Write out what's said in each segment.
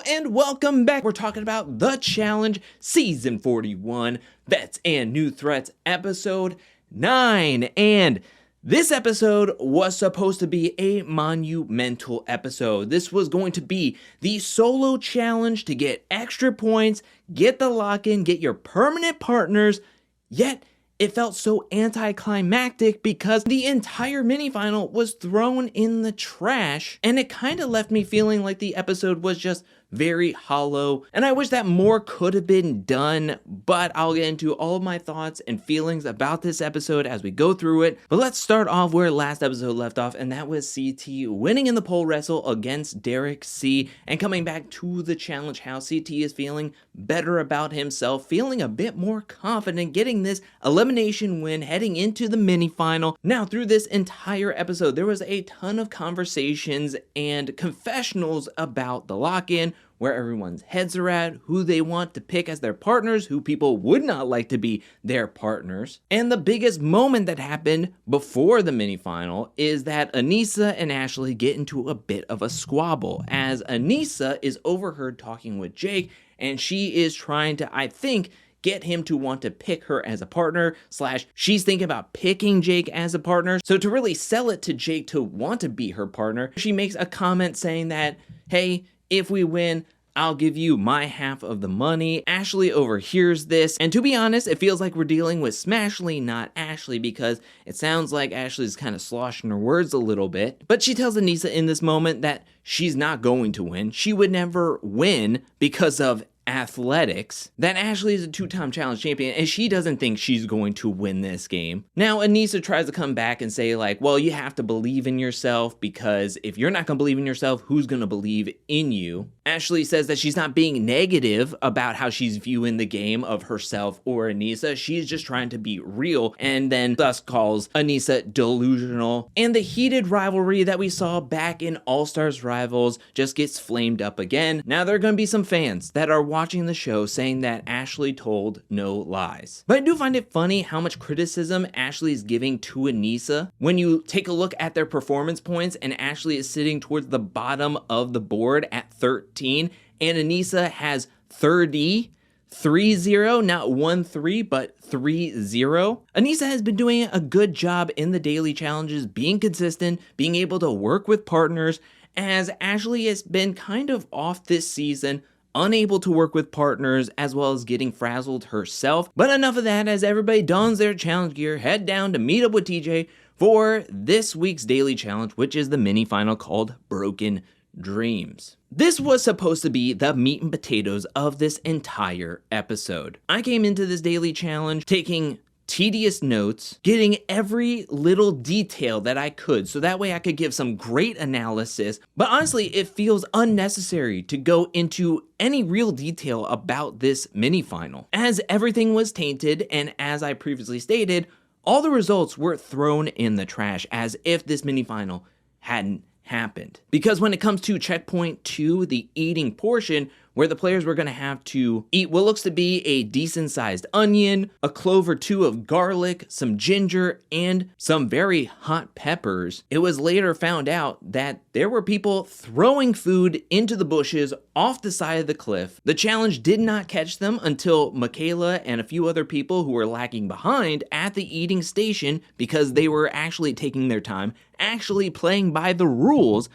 and welcome back. We're talking about The Challenge, Season 41, Vets and New Threats, Episode 9. And this episode was supposed to be a monumental episode. This was going to be the solo challenge to get extra points, get the lock-in, get your permanent partners, yet it felt so anticlimactic because the entire mini-final was thrown in the trash, and it kind of left me feeling like the episode was just very hollow, and I wish that more could have been done, but I'll get into all of my thoughts and feelings about this episode as we go through it. But let's start off where last episode left off, and that was CT winning in the pole wrestle against Derek C, and coming back to the challenge house. CT is feeling better about himself, feeling a bit more confident, getting this elimination win, heading into the mini final. Now, through this entire episode, there was a ton of conversations and confessionals about the lock-in, where everyone's heads are at, who they want to pick as their partners, who people would not like to be their partners. And the biggest moment that happened before the mini final is that Aneesa and Ashley get into a bit of a squabble, as Aneesa is overheard talking with Jake, and she is trying to, I think, get him to want to pick her as a partner, / she's thinking about picking Jake as a partner. So to really sell it to Jake to want to be her partner, she makes a comment saying that, hey, if we win, I'll give you my half of the money. Ashley overhears this, and to be honest, it feels like we're dealing with Smashley, not Ashley, because it sounds like Ashley's kind of sloshing her words a little bit. But she tells Aneesa in this moment that she's not going to win. She would never win because of athletics, that Ashley is a two-time challenge champion and she doesn't think she's going to win this game. Now, Aneesa tries to come back and say like, well, you have to believe in yourself, because if you're not gonna believe in yourself, who's gonna believe in you? Ashley says that she's not being negative about how she's viewing the game of herself or Aneesa. She's just trying to be real, and then thus calls Aneesa delusional. And the heated rivalry that we saw back in All-Stars Rivals just gets flamed up again. Now, there are gonna be some fans that are watching the show saying that Ashley told no lies. But I do find it funny how much criticism Ashley is giving to Aneesa. When you take a look at their performance points, and Ashley is sitting towards the bottom of the board at 13, and Aneesa has 30, 3-0, not 1-3, but 3-0. Aneesa has been doing a good job in the daily challenges, being consistent, being able to work with partners, as Ashley has been kind of off this season, unable to work with partners, as well as getting frazzled herself. But enough of that, as everybody dons their challenge gear, head down to meet up with TJ for this week's daily challenge, which is the mini final called Broken Dreams. This was supposed to be the meat and potatoes of this entire episode. I came into this daily challenge taking tedious notes, getting every little detail that I could, so that way I could give some great analysis. But honestly, it feels unnecessary to go into any real detail about this mini final, as everything was tainted, and as I previously stated, all the results were thrown in the trash, as if this mini final hadn't happened. Because when it comes to checkpoint 2, the eating portion, where the players were going to have to eat what looks to be a decent sized onion, a clove or two of garlic, some ginger, and some very hot peppers, it was later found out that there were people throwing food into the bushes off the side of the cliff. The challenge did not catch them until Michaela and a few other people who were lagging behind at the eating station, because they were actually taking their time, actually playing by the rules,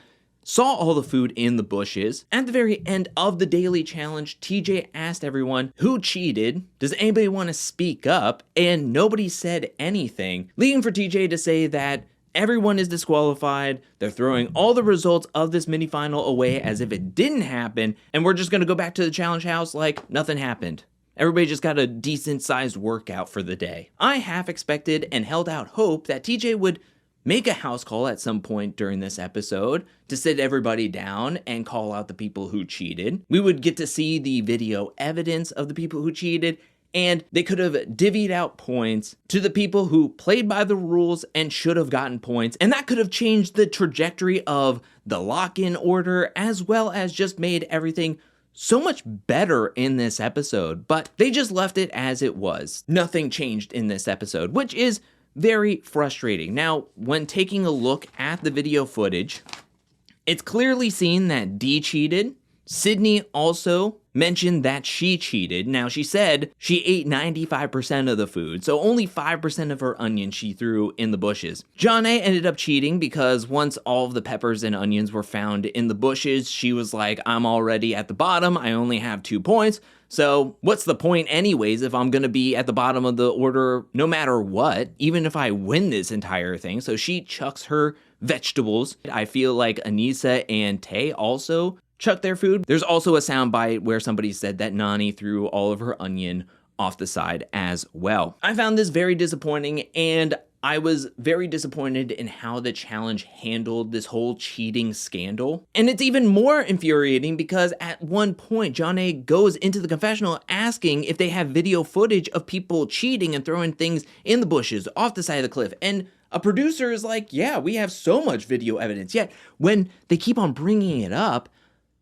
saw all the food in the bushes. At the very end of the daily challenge, TJ asked everyone who cheated. Does anybody want to speak up? And nobody said anything, leading for TJ to say that everyone is disqualified. They're throwing all the results of this mini final away as if it didn't happen, and we're just going to go back to the challenge house like nothing happened. Everybody just got a decent sized workout for the day. I half expected and held out hope that TJ would make a house call at some point during this episode to sit everybody down and call out the people who cheated. We would get to see the video evidence of the people who cheated, and they could have divvied out points to the people who played by the rules and should have gotten points, and that could have changed the trajectory of the lock-in order, as well as just made everything so much better in this episode. But they just left it as it was. Nothing changed in this episode, which is very frustrating. Now, when taking a look at the video footage, it's clearly seen that D cheated, Sydney also mentioned that she cheated. Now, she said she ate 95% of the food, so only 5% of her onions she threw in the bushes. Jonna ended up cheating because once all of the peppers and onions were found in the bushes, she was like, I'm already at the bottom, I only have 2 points, so what's the point anyways if I'm gonna be at the bottom of the order no matter what, even if I win this entire thing? So she chucks her vegetables. I feel like Aneesa and Tay also chuck their food. There's also a soundbite where somebody said that Nani threw all of her onion off the side as well. I found this very disappointing, and I was very disappointed in how the challenge handled this whole cheating scandal. And it's even more infuriating because at one point, Jonna goes into the confessional asking if they have video footage of people cheating and throwing things in the bushes off the side of the cliff. And a producer is like, yeah, we have so much video evidence. Yet when they keep on bringing it up,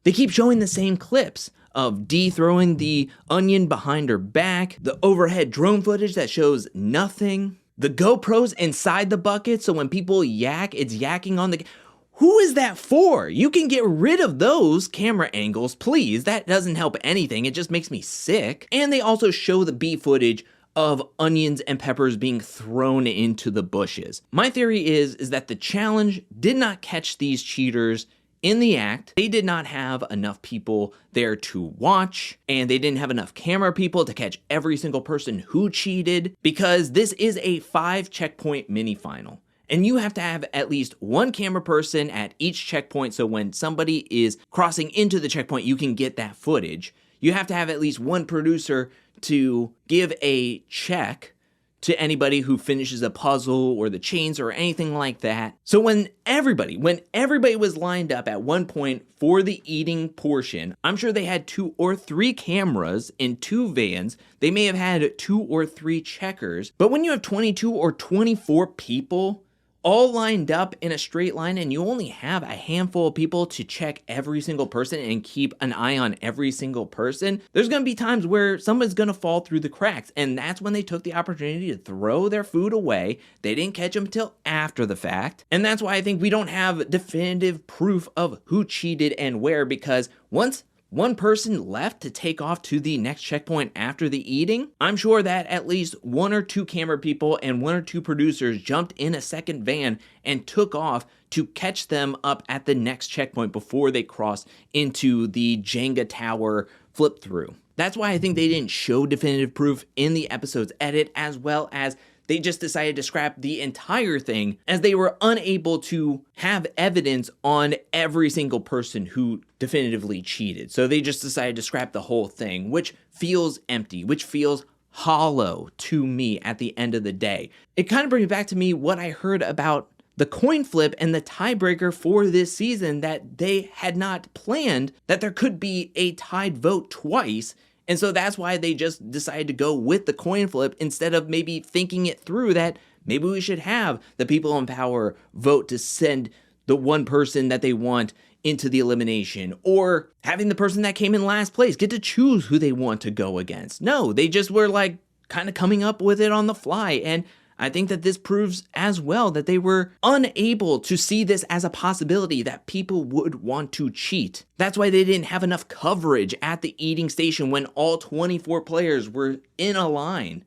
they keep showing the same clips of Dee throwing the onion behind her back, the overhead drone footage that shows nothing, the GoPros inside the bucket, so when people yak, it's yakking on the... Who is that for? You can get rid of those camera angles, please. That doesn't help anything. It just makes me sick. And they also show the B footage of onions and peppers being thrown into the bushes. My theory is that the challenge did not catch these cheaters in the act. They did not have enough people there to watch, and they didn't have enough camera people to catch every single person who cheated, because this is a 5 checkpoint mini final. And you have to have at least one camera person at each checkpoint, so when somebody is crossing into the checkpoint, you can get that footage. You have to have at least one producer to give a check to anybody who finishes a puzzle or the chains or anything like that. So when everybody was lined up at one point for the eating portion, I'm sure they had 2 or 3 cameras in 2 vans. They may have had 2 or 3 checkers. But when you have 22 or 24 people all lined up in a straight line and you only have a handful of people to check every single person and keep an eye on every single person, there's going to be times where someone's going to fall through the cracks, and that's when they took the opportunity to throw their food away. They didn't catch them until after the fact, and that's why I think we don't have definitive proof of who cheated and where, because once one person left to take off to the next checkpoint after the eating, I'm sure that at least 1 or 2 camera people and 1 or 2 producers jumped in a second van and took off to catch them up at the next checkpoint before they crossed into the Jenga tower flip through. That's why I think they didn't show definitive proof in the episode's edit, as well as they just decided to scrap the entire thing as they were unable to have evidence on every single person who definitively cheated. So they just decided to scrap the whole thing, which feels empty, which feels hollow to me at the end of the day. It kind of brings back to me what I heard about the coin flip and the tiebreaker for this season, that they had not planned that there could be a tied vote twice. And so that's why they just decided to go with the coin flip instead of maybe thinking it through that maybe we should have the people in power vote to send the one person that they want into the elimination, or having the person that came in last place get to choose who they want to go against. No, they just were like kind of coming up with it on the fly. And I think that this proves as well that they were unable to see this as a possibility that people would want to cheat. That's why they didn't have enough coverage at the eating station when all 24 players were in a line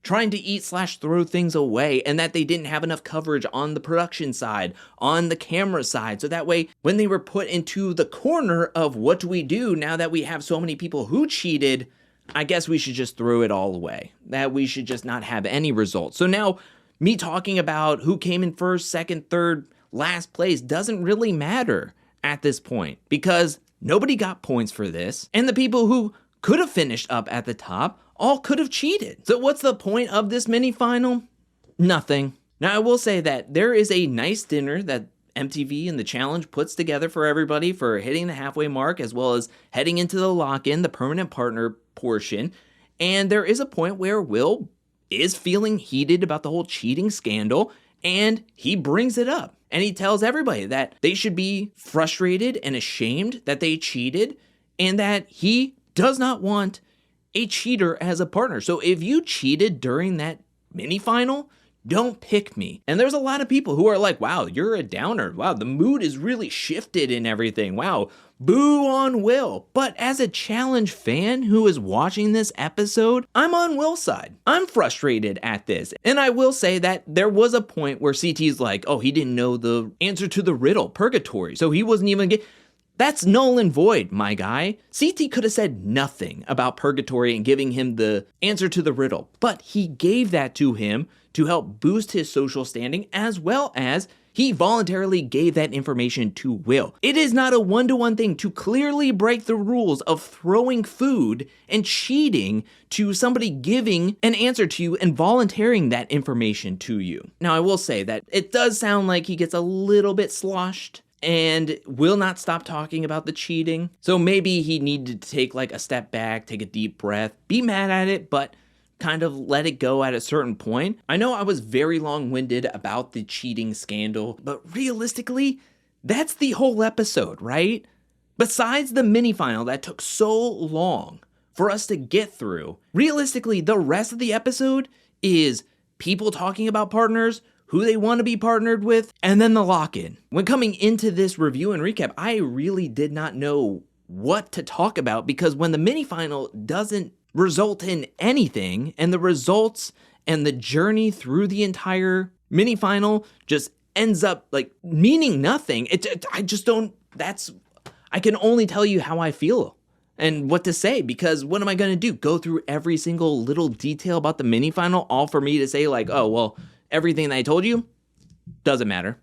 trying to eat/throw things away, and that they didn't have enough coverage on the production side, on the camera side. So that way, when they were put into the corner of what do we do now that we have so many people who cheated, I guess we should just throw it all away, that we should just not have any results. So now me talking about who came in first, second, third, last place doesn't really matter at this point, because nobody got points for this, and the people who could have finished up at the top all could have cheated. So what's the point of this mini final? Nothing. Now I will say that there is a nice dinner that MTV and the challenge puts together for everybody for hitting the halfway mark, as well as heading into the lock-in, the permanent partner portion. And there is a point where Will is feeling heated about the whole cheating scandal, and he brings it up. And he tells everybody that they should be frustrated and ashamed that they cheated, and that he does not want a cheater as a partner. So if you cheated during that mini final, don't pick me. And there's a lot of people who are like, wow, you're a downer. Wow, the mood is really shifted and everything. Wow, boo on Will. But as a challenge fan who is watching this episode, I'm on Will's side. I'm frustrated at this. And I will say that there was a point where CT's like, oh, he didn't know the answer to the riddle, purgatory. So he wasn't even That's null and void, my guy. CT could have said nothing about purgatory and giving him the answer to the riddle, but he gave that to him to help boost his social standing, as well as he voluntarily gave that information to Will. It is not a one-to-one thing to clearly break the rules of throwing food and cheating to somebody giving an answer to you and volunteering that information to you. Now, I will say that it does sound like he gets a little bit sloshed and will not stop talking about the cheating. So maybe he needed to take like a step back, take a deep breath, be mad at it, but kind of let it go at a certain point. I know I was very long-winded about the cheating scandal, but realistically, that's the whole episode, right? Besides the mini-final that took so long for us to get through, realistically, the rest of the episode is people talking about partners, who they want to be partnered with, and then the lock-in. When coming into this review and recap, I really did not know what to talk about, because when the mini-final doesn't result in anything, and the results and the journey through the entire mini-final just ends up like meaning nothing, I can only tell you how I feel and what to say, because what am I going to do? Go through every single little detail about the mini-final, all for me to say like, oh, well, everything that I told you doesn't matter,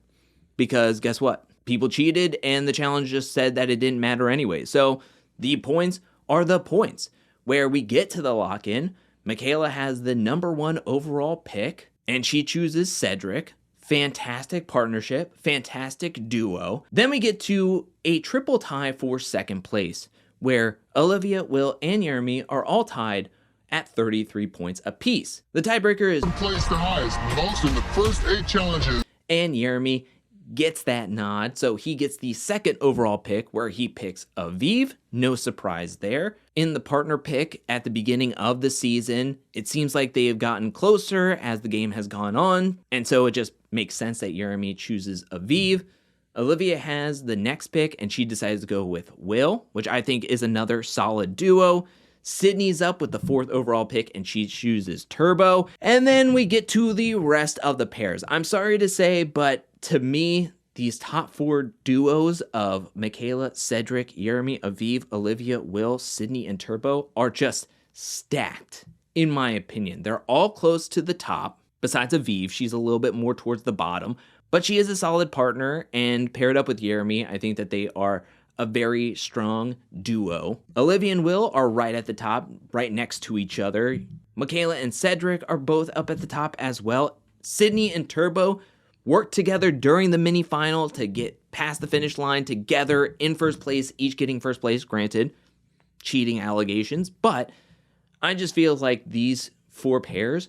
because guess what? People cheated and the challenge just said that it didn't matter anyway. So the points are the points. Where we get to the lock-in, Michaela has the #1 overall pick and she chooses Cedric. Fantastic partnership, fantastic duo. Then we get to a triple tie for second place, where Olivia, Will, and Jeremy are all tied at 33 points apiece. The tiebreaker is placed the highest, most in the first 8 challenges. And Jeremy gets that nod, so he gets the second overall pick, where he picks Aviv. No surprise there. In the partner pick at the beginning of the season, it seems like they have gotten closer as the game has gone on, and so it just makes sense that Jeremy chooses Aviv. Olivia has the next pick, and she decides to go with Will, which I think is another solid duo. Sydney's up with the 4th overall pick, and she chooses Turbo. And then we get to the rest of the pairs. I'm sorry to say, but to me, these top 4 duos of Michaela, Cedric, Jeremy, Aviv, Olivia, Will, Sydney, and Turbo are just stacked, in my opinion. They're all close to the top. Besides Aviv, she's a little bit more towards the bottom, but she is a solid partner, and paired up with Jeremy, I think that they are a very strong duo. Olivia and Will are right at the top, right next to each other. Michaela and Cedric are both up at the top as well. Sydney and Turbo worked together during the mini-final to get past the finish line together in first place, each getting first place, granted, cheating allegations, but I just feel like these 4 pairs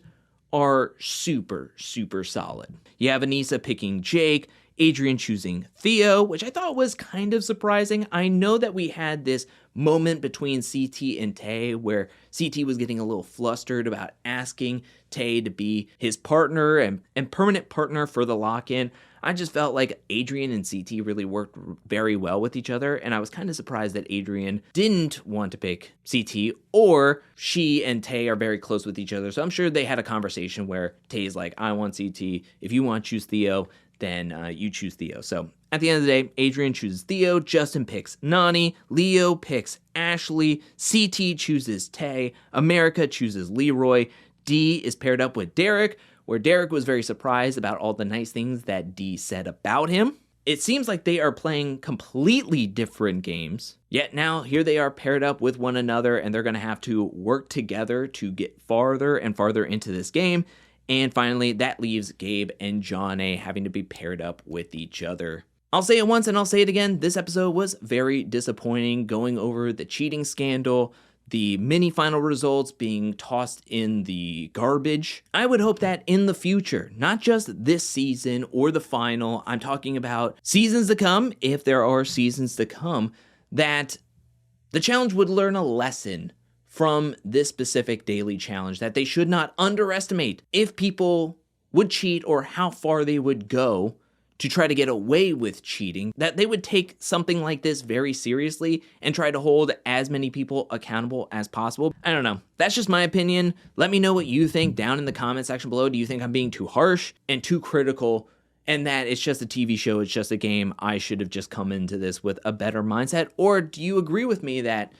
are super, super solid. You have Aneesa picking Jake, Adrian choosing Theo, which I thought was kind of surprising. I know that we had this moment between CT and Tay where CT was getting a little flustered about asking Tay to be his partner and permanent partner for the lock-in. I just felt like Adrian and CT really worked very well with each other, and I was kind of surprised that Adrian didn't want to pick CT, or she and Tay are very close with each other, so I'm sure they had a conversation where Tay's like, I want CT, if you want to choose Theo, then you choose Theo. So at the end of the day, Adrian chooses Theo, Justin picks Nani, Leo picks Ashley, CT chooses Tay, America chooses Leroy, D is paired up with Derek, where Derek was very surprised about all the nice things that D said about him. It seems like they are playing completely different games, yet now here they are paired up with one another, and they're going to have to work together to get farther and farther into this game. And finally, that leaves Gabe and John A having to be paired up with each other. I'll say it once and I'll say it again. This episode was very disappointing, going over the cheating scandal, the mini-final results being tossed in the garbage. I would hope that in the future, not just this season or the final, I'm talking about seasons to come, if there are seasons to come, that the challenge would learn a lesson from this specific daily challenge that they should not underestimate if people would cheat or how far they would go to try to get away with cheating, that they would take something like this very seriously and try to hold as many people accountable as possible. I don't know. That's just my opinion. Let me know what you think down in the comment section below. Do you think I'm being too harsh and too critical, and that it's just a TV show, it's just a game, I should have just come into this with a better mindset? Or do you agree with me that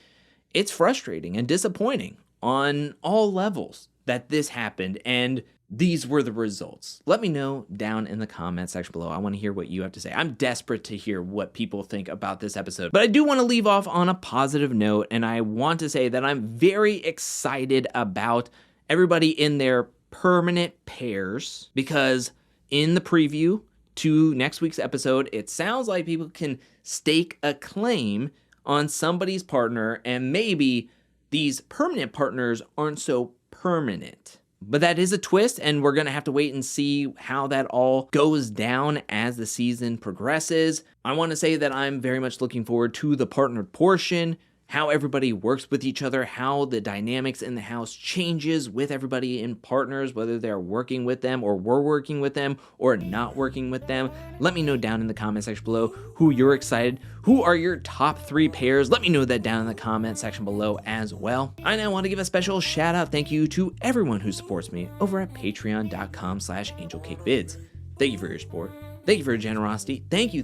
it's frustrating and disappointing on all levels that this happened and these were the results? Let me know down in the comment section below. I want to hear what you have to say. I'm desperate to hear what people think about this episode. But I do want to leave off on a positive note, and I want to say that I'm very excited about everybody in their permanent pairs, because in the preview to next week's episode, it sounds like people can stake a claim on somebody's partner, and maybe these permanent partners aren't so permanent. But that is a twist, and we're going to have to wait and see how that all goes down as the season progresses. I want to say that I'm very much looking forward to the partnered portion, how everybody works with each other, how the dynamics in the house changes with everybody in partners, whether they're working with them or we're working with them or not working with them. Let me know down in the comment section below who you're excited. Who are your top 3 pairs? Let me know that down in the comment section below as well. I now want to give a special shout out thank you to everyone who supports me over at patreon.com/angelcakevids. Thank you for your support. Thank you for your generosity. Thank you.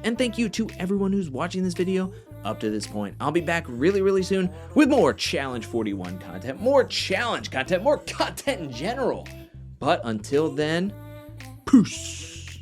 And thank you to everyone who's watching this video up to this point. I'll be back really soon with more Challenge 41 content, more challenge content, more content in general. But until then, peace.